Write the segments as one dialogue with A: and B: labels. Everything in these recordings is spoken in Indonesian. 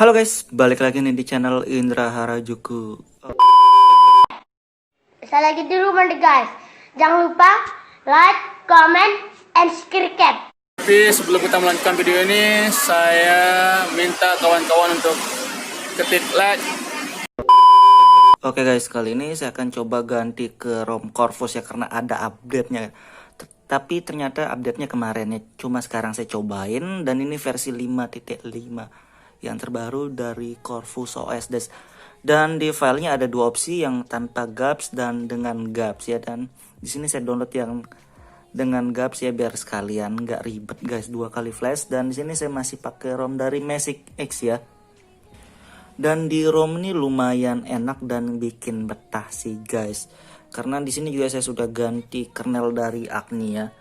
A: Halo guys, balik lagi nih di channel Indra Harajuku.
B: Saya lagi di rumah nih guys. Jangan lupa like, comment, and subscribe.
C: Tapi sebelum kita melanjutkan video ini, saya minta kawan-kawan untuk ketik like.
A: Oke guys, kali ini saya akan coba ganti ke ROM Corvus ya karena ada update-nya. Tapi ternyata update-nya kemarin ya, cuma sekarang saya cobain dan ini versi 5.5 yang terbaru dari Corvus OS guys. Dan di filenya ada dua opsi, yang tanpa gaps dan dengan gaps ya. Dan di sini saya download yang dengan gaps ya biar sekalian nggak ribet guys, 2 kali flash. Dan di sini saya masih pakai ROM dari Magic X ya. Dan di ROM ini lumayan enak dan bikin betah sih guys. Karena di sini juga saya sudah ganti kernel dari Agni ya.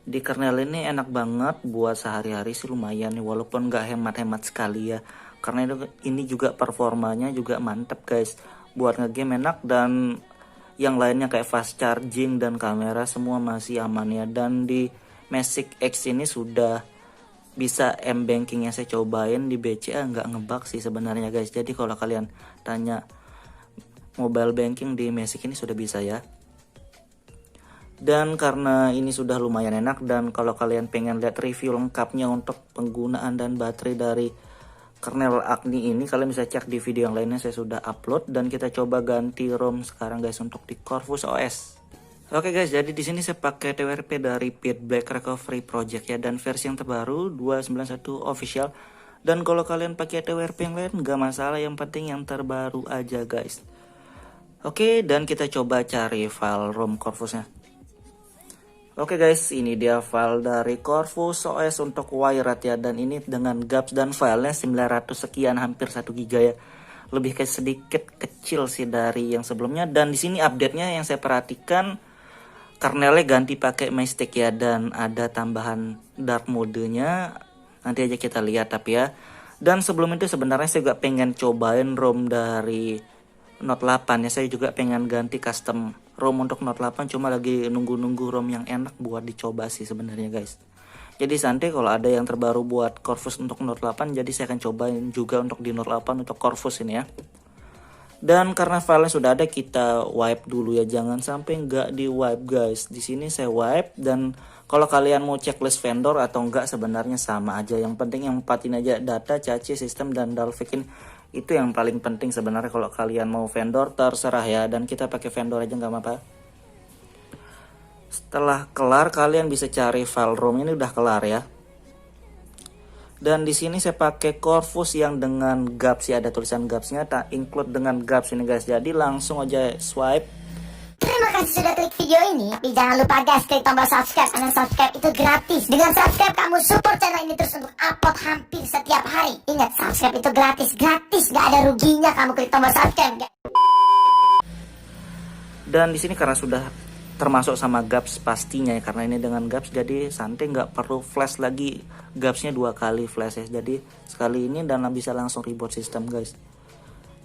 A: Di kernel ini enak banget buat sehari-hari sih, lumayan nih, walaupun nggak hemat-hemat sekali ya. Karena ini juga performanya juga mantep guys. Buat ngegame enak, dan yang lainnya kayak fast charging dan kamera semua masih aman ya. Dan di Magic X ini sudah bisa M-banking yang saya cobain di BCA nggak ngebug sih sebenarnya guys. Jadi kalau kalian tanya mobile banking di Magic ini sudah bisa ya. Dan karena ini sudah lumayan enak, dan kalau kalian pengen lihat review lengkapnya untuk penggunaan dan baterai dari kernel Agni ini, kalian bisa cek di video yang lainnya, saya sudah upload. Dan kita coba ganti ROM sekarang guys untuk di Corvus OS. Oke guys, jadi di sini saya pakai TWRP dari Pit Black Recovery Project ya, dan versi yang terbaru 291 official. Dan kalau kalian pakai TWRP yang lain nggak masalah, yang penting yang terbaru aja guys. Oke, dan kita coba cari file ROM Corvusnya. Oke guys, ini dia file dari Corvus OS untuk Wired ya, dan ini dengan gaps dan filenya 900 sekian, hampir 1 GB ya. Lebih kayak sedikit kecil sih dari yang sebelumnya. Dan di sini update-nya yang saya perhatikan, kernelnya ganti pakai Mystic ya, dan ada tambahan dark mode-nya. Nanti aja kita lihat tapi ya. Dan sebelum itu sebenarnya saya juga pengen cobain ROM dari Note 8 ya. Saya juga pengen ganti custom ROM untuk Note 8, cuma lagi nunggu-nunggu ROM yang enak buat dicoba sih sebenarnya guys. Jadi santai kalau ada yang terbaru buat Corvus untuk Note 8, jadi saya akan cobain juga untuk di Note 8 untuk Corvus ini ya. Dan karena filenya sudah ada, kita wipe dulu ya, jangan sampai nggak di wipe guys. Di sini saya wipe, dan kalau kalian mau checklist vendor atau enggak sebenarnya sama aja. Yang penting yang empatin aja data, cache, sistem, dan Dalvik ini. Itu yang paling penting sebenarnya. Kalau kalian mau vendor terserah ya, dan kita pakai vendor aja nggak apa-apa. Setelah kelar kalian bisa cari file ROM, ini udah kelar ya. Dan di sini saya pakai Corvus yang dengan gaps ya, ada tulisan gapsnya, tak include dengan gaps ini guys. Jadi langsung aja swipe.
B: Terima kasih sudah klik video ini. Tapi jangan lupa guys, klik tombol subscribe, karena subscribe itu gratis. Dengan subscribe kamu support channel ini terus untuk upload hampir setiap hari. Ingat, subscribe itu gratis, gak ada ruginya kamu klik tombol subscribe.
A: Dan di sini karena sudah termasuk sama gaps pastinya ya, karena ini dengan gaps jadi santai, nggak perlu flash lagi, gapsnya 2 kali flash ya. Jadi sekali ini dan bisa langsung reboot sistem guys.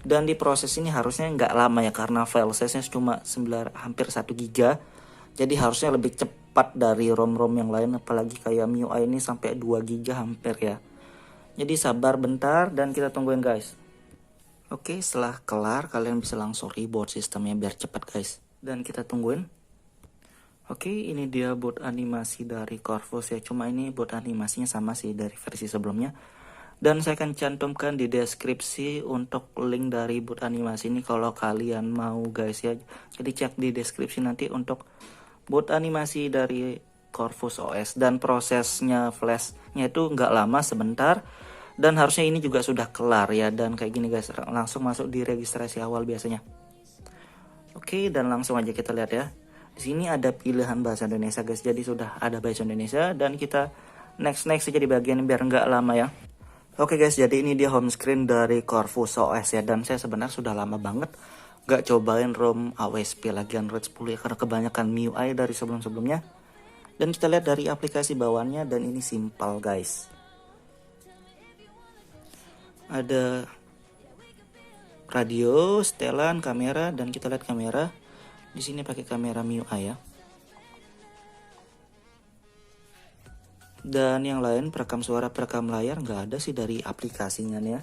A: Dan di proses ini harusnya nggak lama ya, karena file size-nya cuma hampir 1 GB. Jadi harusnya lebih cepat dari ROM-ROM yang lain, apalagi kayak MIUI ini sampai 2 GB hampir ya. Jadi sabar bentar dan kita tungguin guys. Oke, setelah kelar kalian bisa langsung reboot sistemnya biar cepat guys. Dan kita tungguin. Oke, ini dia boot animasi dari Corvus ya. Cuma ini boot animasinya sama sih dari versi sebelumnya. Dan saya akan cantumkan di deskripsi untuk link dari boot animasi ini kalau kalian mau guys ya. Jadi cek di deskripsi nanti untuk boot animasi dari Corvus OS. Dan prosesnya flashnya itu nggak lama, sebentar. Dan harusnya ini juga sudah kelar ya. Dan kayak gini guys, langsung masuk di registrasi awal biasanya. Oke, dan langsung aja kita lihat ya. Di sini ada pilihan bahasa Indonesia guys. Jadi sudah ada bahasa Indonesia, dan kita next aja di bagian biar nggak lama ya. Oke guys, jadi ini dia home screen dari Corvus OS ya. Dan saya sebenarnya sudah lama banget nggak cobain ROM AWSP lagi Android 10 ya, karena kebanyakan MIUI dari sebelum-sebelumnya. Dan kita lihat dari aplikasi bawaannya, dan ini simpel guys. Ada radio, setelan, kamera, dan kita lihat kamera. Di sini pakai kamera MIUI ya. Dan yang lain perekam suara, perekam layar nggak ada sih dari aplikasinya nih ya.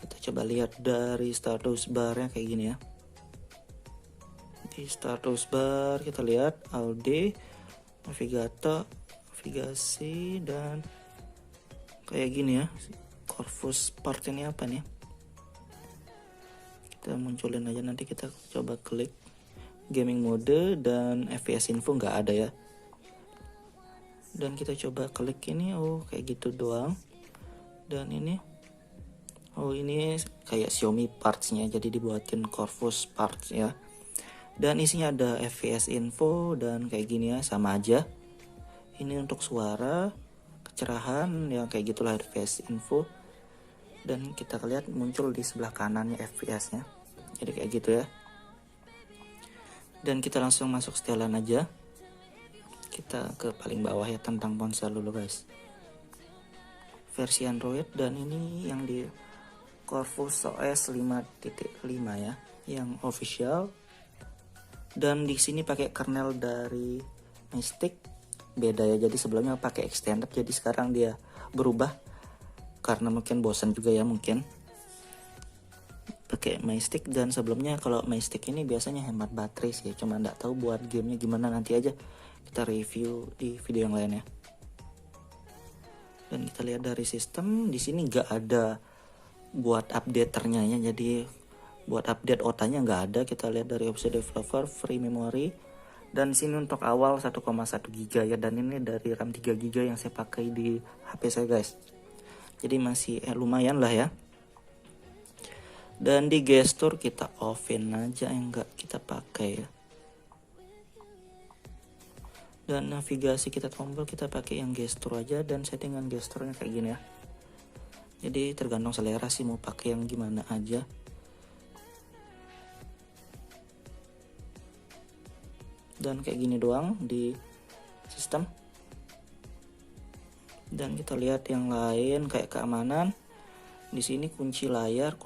A: Kita coba lihat dari status barnya kayak gini ya. Di status bar kita lihat Audio, navigator, navigasi, dan kayak gini ya. Corvus part ini apa nih? Kita munculin aja, nanti kita coba klik gaming mode dan FPS info nggak ada ya. Dan kita coba klik ini, oh kayak gitu doang. Dan ini, oh ini kayak Xiaomi partsnya, jadi dibuatin Corvus parts ya. Dan isinya ada FPS info dan kayak gini ya, sama aja. Ini untuk suara, kecerahan, yang kayak gitulah FPS info. Dan kita lihat muncul di sebelah kanannya FPS-nya. Jadi kayak gitu ya. Dan kita langsung masuk setelan aja. Kita ke paling bawah ya, tentang ponsel dulu guys. Versi Android, dan ini yang di Corvus OS 5.5 ya, yang official. Dan di sini pakai kernel dari Mystic, beda ya. Jadi sebelumnya pakai extended, jadi sekarang dia berubah karena mungkin bosan juga ya, mungkin pakai Mystic. Dan sebelumnya kalau Mystic ini biasanya hemat baterai sih, cuma nggak tahu buat gamenya gimana, nanti aja kita review di video yang lain ya. Dan kita lihat dari sistem, di sini nggak ada buat updaternya ya, jadi buat update OTA-nya nggak ada. Kita lihat dari opsi developer, free memory, dan di sini untuk awal 1,1 GB ya, dan ini dari RAM 3 GB yang saya pakai di HP saya guys. Jadi masih lumayan lah ya. Dan di gesture kita offin aja, enggak kita pakai ya. Dan navigasi kita tombol kita pakai yang gesture aja, dan settingan gesturnya kayak gini ya. Jadi tergantung selera sih mau pakai yang gimana aja. Dan kayak gini doang di sistem. Dan kita lihat yang lain kayak keamanan. Di sini kunci layar,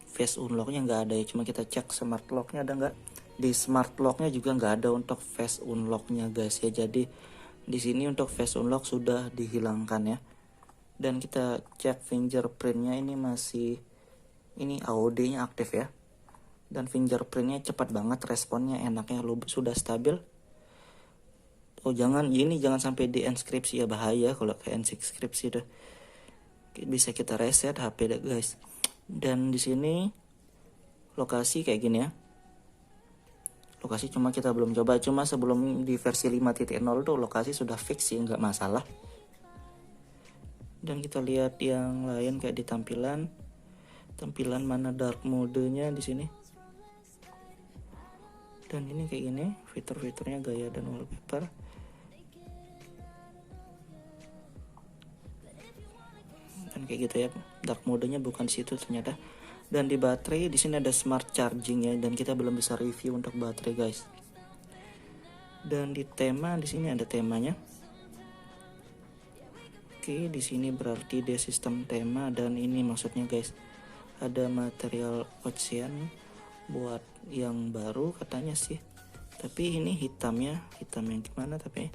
A: face unlocknya nggak ada ya, cuma kita cek smart locknya ada nggak. Di smart locknya juga nggak ada untuk face unlocknya guys ya. Jadi di sini untuk face unlock sudah dihilangkan ya. Dan kita cek fingerprintnya, ini masih, ini AOD-nya aktif ya. Dan fingerprintnya cepat banget, responnya enaknya, sudah stabil. Oh jangan, ini jangan sampai di enskripsi ya, bahaya kalau ke enskripsi dah. Bisa kita reset HP dah guys. Dan di sini lokasi kayak gini ya. Lokasi cuma kita belum coba, cuma sebelum di versi 5.0 tuh lokasi sudah fix sih, nggak masalah. Dan kita lihat yang lain kayak di tampilan mana dark mode-nya di sini. Dan ini kayak gini, fitur-fiturnya gaya dan wallpaper. Dan kayak gitu ya, dark mode-nya bukan di situ ternyata. Dan di baterai di sini ada smart charging ya, dan kita belum bisa review untuk baterai guys. Dan di tema di sini ada temanya. Oke, di sini berarti dia sistem tema, dan ini maksudnya guys, ada material ocean buat yang baru katanya sih. Tapi ini hitamnya, hitam yang gimana tapi.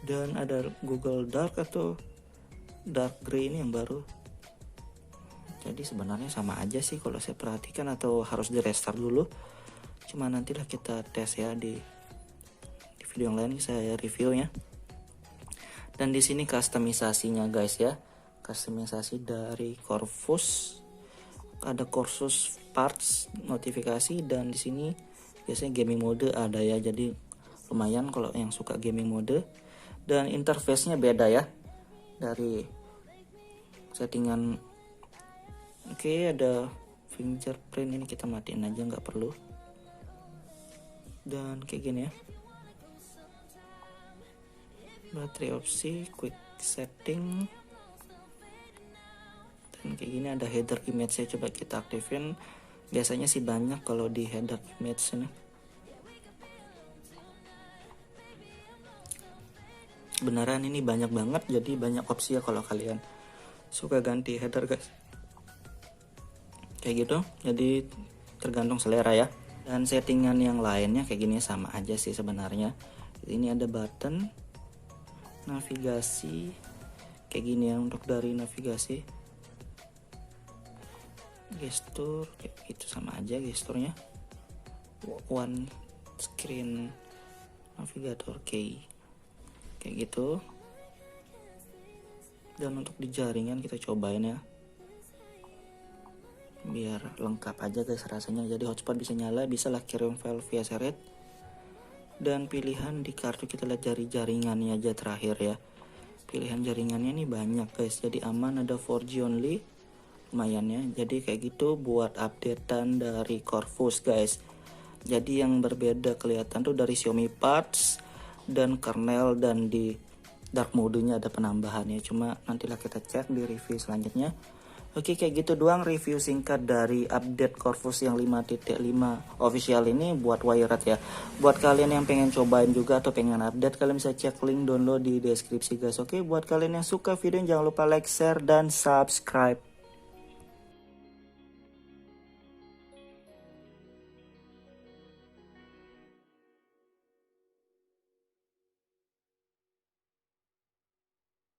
A: Dan ada Google Dark atau Dark Gray, ini yang baru. Jadi sebenarnya sama aja sih kalau saya perhatikan, atau harus di restart dulu. Cuma nantilah kita tes ya di video yang lain saya reviewnya. Dan di sini customisasinya guys ya. Customisasi dari Corvus. Ada Corvus parts, notifikasi, dan di sini biasanya gaming mode ada ya. Jadi lumayan kalau yang suka gaming mode. Dan interface-nya beda ya dari settingan. Oke, ada fingerprint, ini kita matiin aja, nggak perlu. Dan kayak gini ya, baterai opsi, quick setting, dan kayak gini ada header image. Saya coba kita aktifin. Biasanya sih banyak kalau di header image ini. Beneran ini banyak banget, jadi banyak opsi ya kalau kalian suka ganti header guys. Kayak gitu, jadi tergantung selera ya. Dan settingan yang lainnya kayak gini sama aja sih sebenarnya. Ini ada button navigasi kayak gini ya, untuk dari navigasi. gestur kayak gitu, sama aja gesturnya. One screen navigator key kayak gitu. Dan untuk di jaringan kita cobain ya, biar lengkap aja guys rasanya. Jadi hotspot bisa nyala, bisa lah kirim file via Share. Dan pilihan di kartu kita lihat dari jaringannya aja terakhir ya. Pilihan jaringannya nih banyak guys, jadi aman, ada 4G only, lumayan ya. Jadi kayak gitu buat updatean dari Corvus guys. Jadi yang berbeda kelihatan tuh dari Xiaomi Buds dan kernel, dan di dark mode-nya ada penambahannya. Cuma nantilah kita cek di review selanjutnya. Oke, kayak gitu doang review singkat dari update Corvus yang 5.5 official ini buat Wired ya. Buat kalian yang pengen cobain juga atau pengen update, kalian bisa cek link download di deskripsi guys. Oke, buat kalian yang suka video, jangan lupa like, share, dan subscribe.